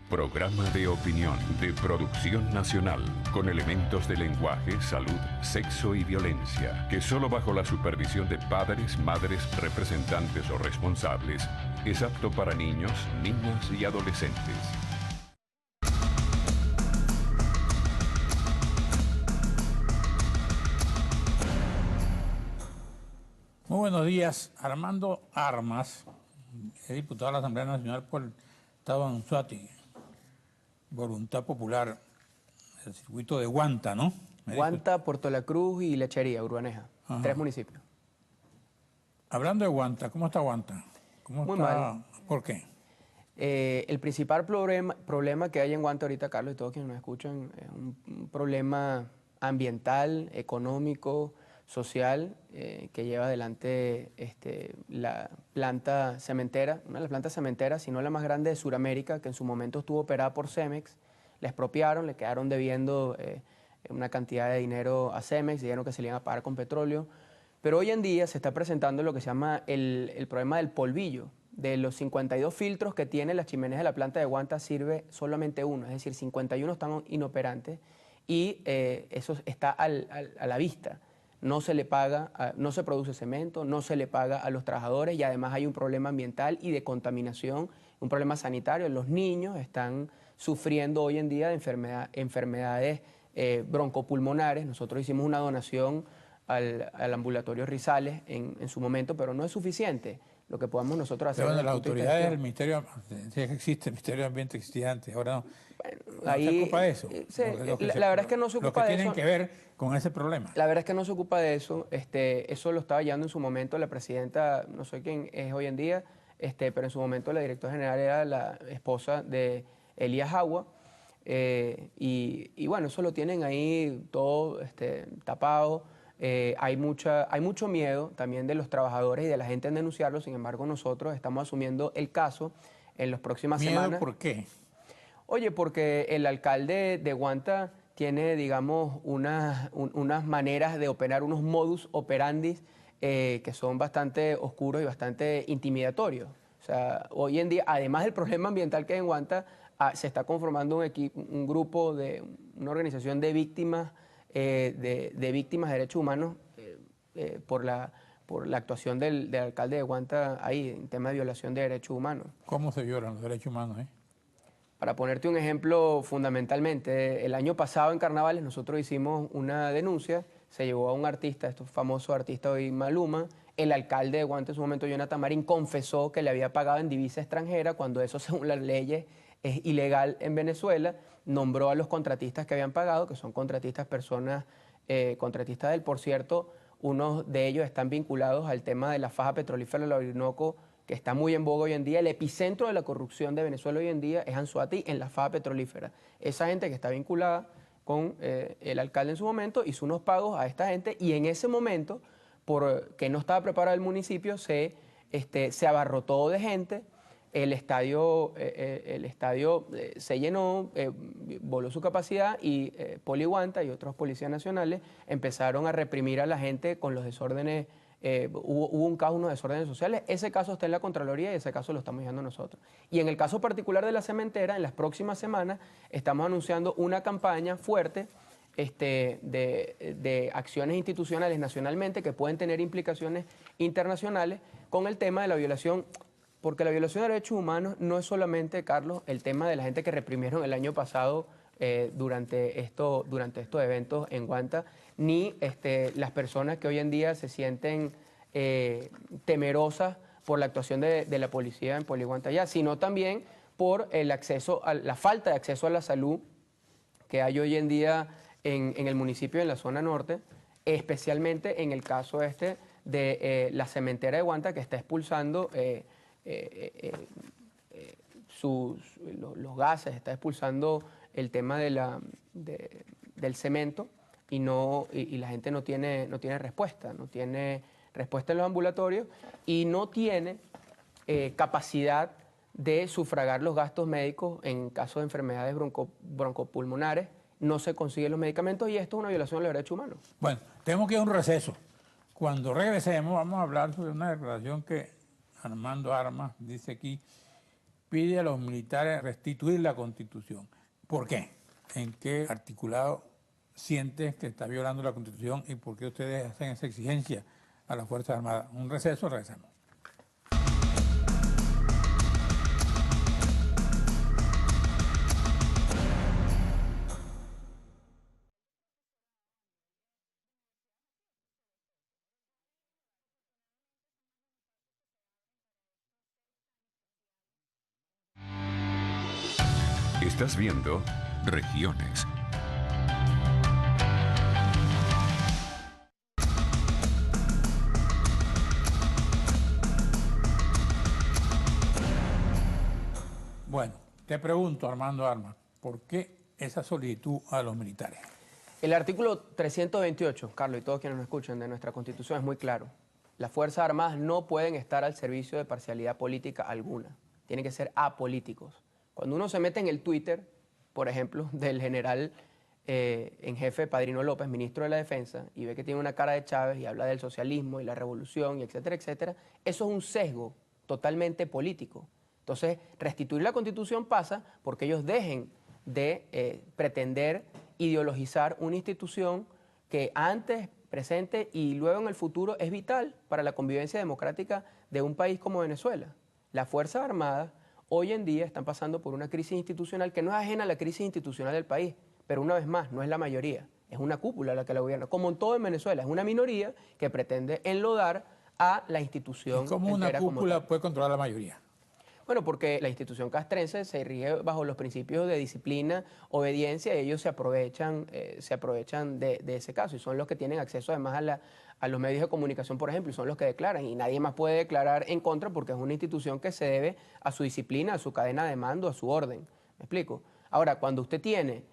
Programa de opinión de producción nacional con elementos de lenguaje, salud, sexo y violencia, que solo bajo la supervisión de padres, madres, representantes o responsables es apto para niños, niñas y adolescentes. Muy buenos días. Armando Armas, es diputado de la Asamblea Nacional por el Estado de Anzoátegui. Voluntad Popular, el circuito de Guanta, ¿no? Guanta, Puerto La Cruz y Lechería, Urbaneja. Ajá. 3 municipios. Hablando de Guanta, ¿cómo está Guanta? ¿Cómo Muy está? mal. ¿Por qué? El principal problema que hay en Guanta ahorita, Carlos, y todos quienes nos escuchan, es un problema ambiental, económico, social, que lleva adelante la planta cementera, una de las plantas cementeras, si no la más grande de Sudamérica, que en su momento estuvo operada por Cemex. Le expropiaron, le quedaron debiendo una cantidad de dinero a Cemex, dijeron que se le iban a pagar con petróleo. Pero hoy en día se está presentando lo que se llama el problema del polvillo. De los 52 filtros que tiene las chimeneas de la planta de Guanta sirve solamente uno, es decir, 51 están inoperantes y eso está a la vista. No se le paga, no se produce cemento, no se le paga a los trabajadores y además hay un problema ambiental y de contaminación, un problema sanitario. Los niños están sufriendo hoy en día de enfermedades broncopulmonares. Nosotros hicimos una donación al ambulatorio Rizales en su momento, pero no es suficiente lo que podamos nosotros hacer. Pero bueno, las autoridades del Ministerio, sí existe el Ministerio de Ambiente, existía antes, ahora no. Bueno, ¿No ahí, se ocupa de eso? La verdad es que no se ocupa de eso. Los que tienen que ver con ese problema. La verdad es que no se ocupa de eso. Eso lo estaba llevando en su momento la presidenta, no sé quién es hoy en día, pero en su momento la directora general era la esposa de Elías Agua. Y bueno, eso lo tienen ahí todo tapado. Hay mucho miedo también de los trabajadores y de la gente en denunciarlo. Sin embargo, nosotros estamos asumiendo el caso en las próximas semanas. ¿Miedo por qué? Oye, porque el alcalde de Guanta tiene, digamos, unas maneras de operar, unos modus operandi que son bastante oscuros y bastante intimidatorios. O sea, hoy en día, además del problema ambiental que hay en Guanta, se está conformando un grupo de una organización de víctimas de víctimas de derechos humanos por la actuación del alcalde de Guanta ahí en tema de violación de derechos humanos. ¿Cómo se violan los derechos humanos? Para ponerte un ejemplo, fundamentalmente, el año pasado en Carnavales nosotros hicimos una denuncia, se llevó a un artista, este famoso artista hoy Maluma. El alcalde de Guanta en su momento, Jonathan Marín, confesó que le había pagado en divisa extranjera, cuando eso según las leyes es ilegal en Venezuela. Nombró a los contratistas que habían pagado, que son contratistas, contratistas de él. Por cierto, unos de ellos están vinculados al tema de la faja petrolífera del Orinoco, que está muy en boga hoy en día. El epicentro de la corrupción de Venezuela hoy en día es Anzoátegui, en la faja petrolífera. Esa gente que está vinculada con el alcalde en su momento hizo unos pagos a esta gente y en ese momento, porque no estaba preparado el municipio, se abarrotó de gente. El estadio se llenó, voló su capacidad y Poli Guanta y otros policías nacionales empezaron a reprimir a la gente con los desórdenes. Hubo un caso, unos desórdenes sociales. Ese caso está en la Contraloría y ese caso lo estamos llevando nosotros. Y en el caso particular de la cementera, en las próximas semanas estamos anunciando una campaña fuerte de acciones institucionales nacionalmente que pueden tener implicaciones internacionales con el tema de la violación. Porque la violación de derechos humanos no es solamente, Carlos, el tema de la gente que reprimieron el año pasado durante estos eventos en Guanta, ni las personas que hoy en día se sienten temerosas por la actuación de la policía en Poliguanta allá, sino también por la falta de acceso a la salud que hay hoy en día en el municipio, en la zona norte, especialmente en el caso de la cementera de Guanta, que está expulsando los gases, está expulsando el tema del cemento y la gente no tiene respuesta, no tiene respuesta en los ambulatorios y no tiene capacidad de sufragar los gastos médicos en caso de enfermedades broncopulmonares. No se consiguen los medicamentos y esto es una violación de los derechos humanos. Bueno, tenemos que ir a un receso. Cuando regresemos vamos a hablar sobre una declaración que Armando Armas dice aquí pide a los militares restituir la Constitución. ¿Por qué? ¿En qué articulado sientes que está violando la Constitución y por qué ustedes hacen esa exigencia a las Fuerzas Armadas? Un receso, regresamos. Estás viendo Regiones. Bueno, te pregunto, Armando Armas, ¿por qué esa solicitud a los militares? El artículo 328, Carlos, y todos quienes nos escuchan, de nuestra Constitución es muy claro. Las Fuerzas Armadas no pueden estar al servicio de parcialidad política alguna. Tienen que ser apolíticos. Cuando uno se mete en el Twitter, por ejemplo, del general en jefe Padrino López, ministro de la Defensa, y ve que tiene una cara de Chávez y habla del socialismo y la revolución, y etcétera, etcétera, eso es un sesgo totalmente político. Entonces, restituir la Constitución pasa porque ellos dejen de pretender ideologizar una institución que antes, presente y luego en el futuro es vital para la convivencia democrática de un país como Venezuela. Las Fuerzas Armadas hoy en día están pasando por una crisis institucional que no es ajena a la crisis institucional del país, pero una vez más, no es la mayoría, es una cúpula la que la gobierna. Como en todo en Venezuela, es una minoría que pretende enlodar a la institución. ¿Y cómo una cúpula puede controlar la mayoría? Bueno, porque la institución castrense se rige bajo los principios de disciplina, obediencia, y ellos se aprovechan de ese caso, y son los que tienen acceso además a los medios de comunicación, por ejemplo, y son los que declaran, y nadie más puede declarar en contra porque es una institución que se debe a su disciplina, a su cadena de mando, a su orden. ¿Me explico? Ahora, cuando usted tiene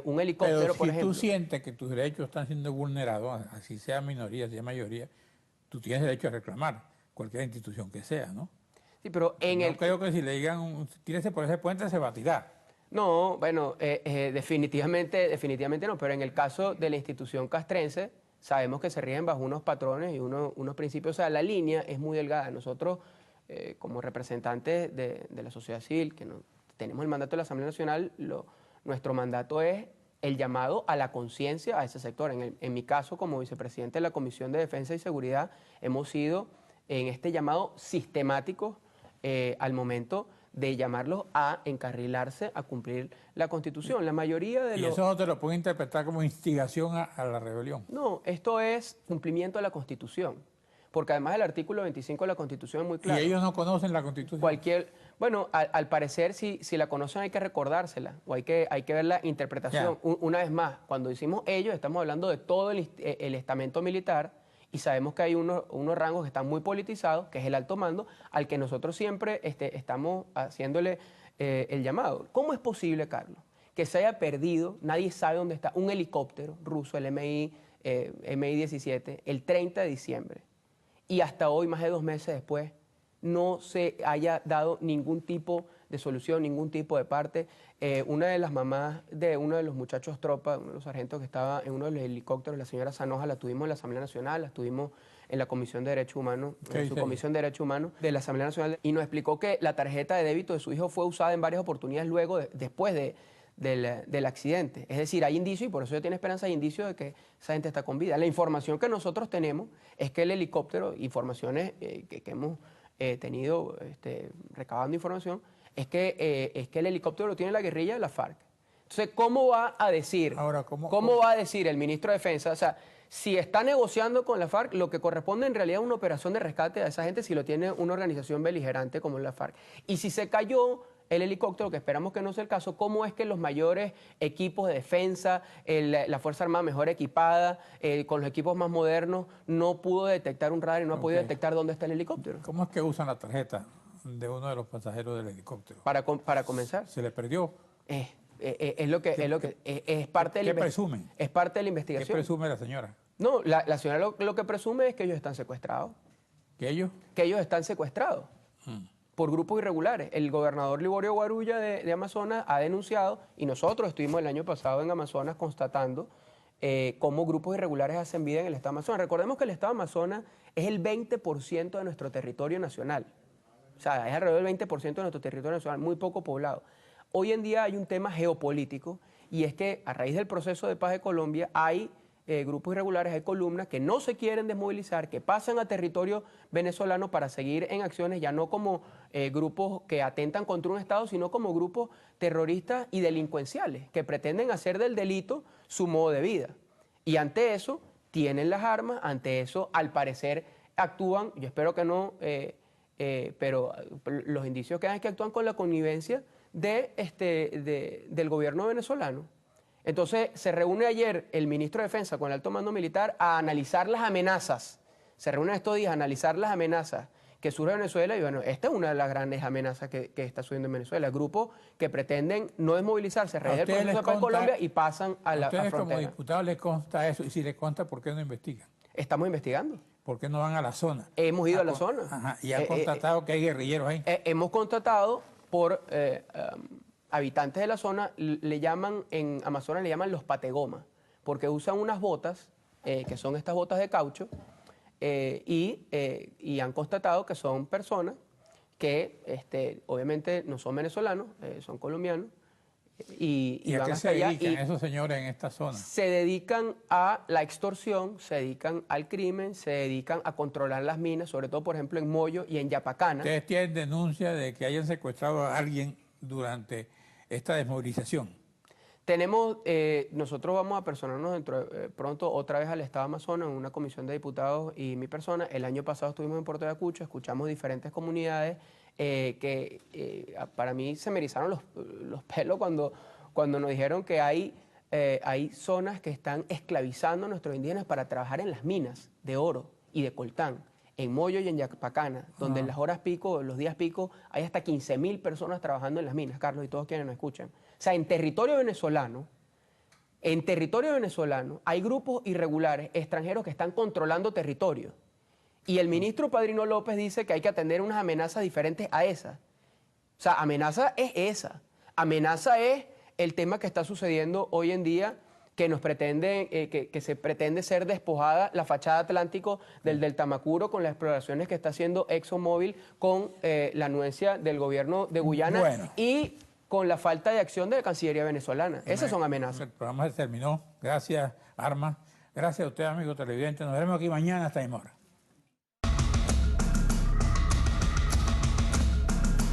un helicóptero, pero por ejemplo... si tú sientes que tus derechos están siendo vulnerados, así sea minoría, sea mayoría, tú tienes derecho a reclamar cualquier institución que sea, ¿no? Sí, pero no creo que si le digan, tírese por ese puente, se va a tirar. No, bueno, definitivamente no, pero en el caso de la institución castrense, sabemos que se rigen bajo unos patrones y unos principios, o sea, la línea es muy delgada. Nosotros, como representantes de la sociedad civil, que tenemos el mandato de la Asamblea Nacional, nuestro mandato es el llamado a la conciencia a ese sector. En mi caso, como vicepresidente de la Comisión de Defensa y Seguridad, hemos sido en este llamado sistemático al momento de llamarlos a encarrilarse a cumplir la Constitución. La mayoría de los... ¿Y eso no te lo pueden interpretar como instigación a la rebelión? No, esto es cumplimiento de la Constitución, porque además el artículo 25 de la Constitución es muy claro. ¿Y ellos no conocen la Constitución? Bueno, al parecer si la conocen hay que recordársela, o hay que ver la interpretación. Una vez más, cuando decimos ellos, estamos hablando de todo el estamento militar, y sabemos que hay unos rangos que están muy politizados, que es el alto mando, al que nosotros siempre estamos haciéndole el llamado. ¿Cómo es posible, Carlos, que se haya perdido, nadie sabe dónde está, un helicóptero ruso, el Mi-17, el 30 de diciembre, y hasta hoy, más de 2 meses después, no se haya dado ningún tipo de solución, ningún tipo de parte? Una de las mamás de uno de los muchachos tropa, uno de los sargentos que estaba en uno de los helicópteros, la señora Sanoja, la tuvimos en la Asamblea Nacional, la tuvimos en la Comisión de Derechos Humanos, en su Comisión de Derechos Humanos de la Asamblea Nacional, y nos explicó que la tarjeta de débito de su hijo fue usada en varias oportunidades luego, después del accidente. Es decir, hay indicios, y por eso yo tiene esperanza, hay indicios de que esa gente está con vida. La información que nosotros tenemos es que el helicóptero, informaciones que hemos tenido recabando información, es que el helicóptero lo tiene la guerrilla de la FARC. Entonces, ¿cómo va a decir? Ahora, ¿Cómo va a decir el ministro de Defensa? O sea, si está negociando con la FARC, lo que corresponde en realidad es una operación de rescate a esa gente si lo tiene una organización beligerante como la FARC. Y si se cayó el helicóptero, que esperamos que no sea el caso, ¿cómo es que los mayores equipos de defensa, la Fuerza Armada mejor equipada, con los equipos más modernos, no pudo detectar un radar y no ha podido detectar dónde está el helicóptero? ¿Cómo es que usan la tarjeta de uno de los pasajeros del helicóptero? Para comenzar. ¿Se le perdió? Es parte de ¿Qué presumen? Es parte de la investigación. ¿Qué presume la señora? No, la señora lo que presume es que ellos están secuestrados. ¿Que ellos? Que ellos están secuestrados por grupos irregulares. El gobernador Liborio Guarulla de Amazonas ha denunciado, y nosotros estuvimos el año pasado en Amazonas constatando cómo grupos irregulares hacen vida en el estado de Amazonas. Recordemos que el estado de Amazonas es el 20% de nuestro territorio nacional. O sea, es alrededor del 20% de nuestro territorio nacional, muy poco poblado. Hoy en día hay un tema geopolítico y es que a raíz del proceso de paz de Colombia hay grupos irregulares, hay columnas que no se quieren desmovilizar, que pasan a territorio venezolano para seguir en acciones, ya no como grupos que atentan contra un Estado, sino como grupos terroristas y delincuenciales, que pretenden hacer del delito su modo de vida. Y ante eso tienen las armas, ante eso al parecer actúan, yo espero que no, pero los indicios que dan es que actúan con la connivencia del gobierno venezolano. Entonces se reúne ayer el ministro de Defensa con el alto mando militar a analizar las amenazas. Se reúne estos días a analizar las amenazas que surgen en Venezuela y bueno, esta es una de las grandes amenazas que está subiendo en Venezuela. Grupos que pretenden no desmovilizarse a raíz del proceso de paz en Colombia y pasan a la frontera. ¿A ustedes como diputados les consta eso? Y si les consta, ¿por qué no investigan? Estamos investigando. ¿Por qué no van a la zona? Hemos ido a la zona. Ajá, y han constatado que hay guerrilleros ahí. Hemos constatado por habitantes de la zona, le llaman, en Amazonas le llaman los pategomas, porque usan unas botas, que son estas botas de caucho, y han constatado que son personas que obviamente no son venezolanos, son colombianos, ¿Y a van qué se hasta allá dedican esos señores en esta zona? se dedican a la extorsión, se dedican al crimen, se dedican a controlar las minas, sobre todo, por ejemplo, en Moyo y en Yapacana. ¿Ustedes tienen denuncia de que hayan secuestrado a alguien durante esta desmovilización? Tenemos, nosotros vamos a personarnos pronto otra vez al Estado Amazonas en una comisión de diputados y mi persona. El año pasado estuvimos en Puerto Ayacucho, escuchamos diferentes comunidades para mí se me erizaron los pelos cuando nos dijeron que hay zonas que están esclavizando a nuestros indígenas para trabajar en las minas de oro y de coltán, en Moyo y en Yapacana, donde en las horas pico, los días pico, hay hasta 15.000 personas trabajando en las minas, Carlos, y todos quienes nos escuchan. O sea, en territorio venezolano hay grupos irregulares extranjeros que están controlando territorio. Y el ministro Padrino López dice que hay que atender unas amenazas diferentes a esas. O sea, amenaza es esa. Amenaza es el tema que está sucediendo hoy en día, que nos pretende, que se pretende ser despojada la fachada atlántico del Tamacuro con las exploraciones que está haciendo ExxonMobil con la anuencia del gobierno de Guyana y con la falta de acción de la Cancillería venezolana. Esas son amenazas. El programa se terminó. Gracias, Arma. Gracias a usted, amigo televidente. Nos veremos aquí mañana hasta ahora.